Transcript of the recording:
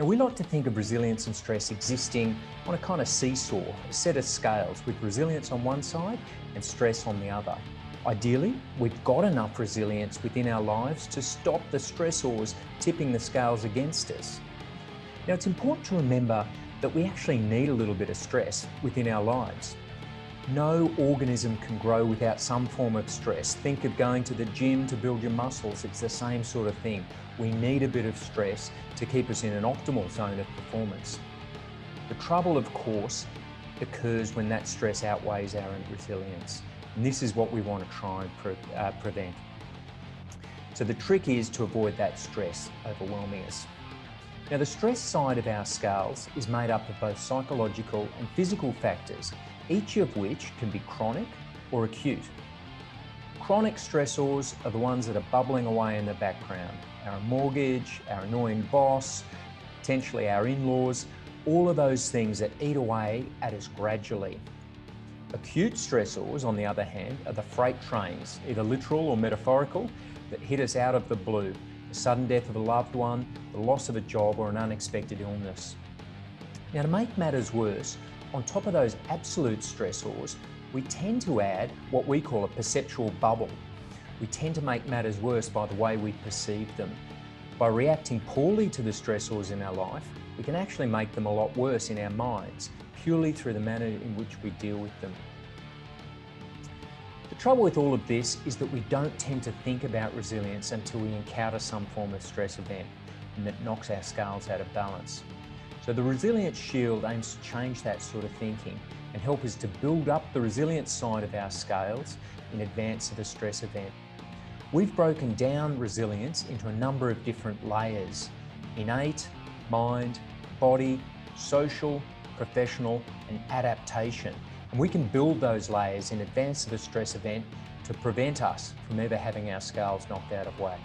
Now, we like to think of resilience and stress existing on a kind of seesaw, a set of scales with resilience on one side and stress on the other. Ideally, we've got enough resilience within our lives to stop the stressors tipping the scales against us. Now, it's important to remember that we actually need a little bit of stress within our lives. No organism can grow without some form of stress. Think of going to the gym to build your muscles. It's the same sort of thing. We need a bit of stress to keep us in an optimal zone of performance. The trouble, of course, occurs when that stress outweighs our resilience. And this is what we want to try and prevent. So the trick is to avoid that stress overwhelming us. Now, the stress side of our scales is made up of both psychological and physical factors, each of which can be chronic or acute. Chronic stressors are the ones that are bubbling away in the background. Our mortgage, our annoying boss, potentially our in-laws, all of those things that eat away at us gradually. Acute stressors, on the other hand, are the freight trains, either literal or metaphorical, that hit us out of the blue. The sudden death of a loved one, the loss of a job, or an unexpected illness. Now, to make matters worse, on top of those absolute stressors, we tend to add what we call a perceptual bubble. We tend to make matters worse by the way we perceive them. By reacting poorly to the stressors in our life, we can actually make them a lot worse in our minds, purely through the manner in which we deal with them. The trouble with all of this is that we don't tend to think about resilience until we encounter some form of stress event and that knocks our scales out of balance. So the Resilience Shield aims to change that sort of thinking and help us to build up the resilience side of our scales in advance of a stress event. We've broken down resilience into a number of different layers: innate, mind, body, social, professional, and adaptation. And we can build those layers in advance of a stress event to prevent us from ever having our scales knocked out of whack.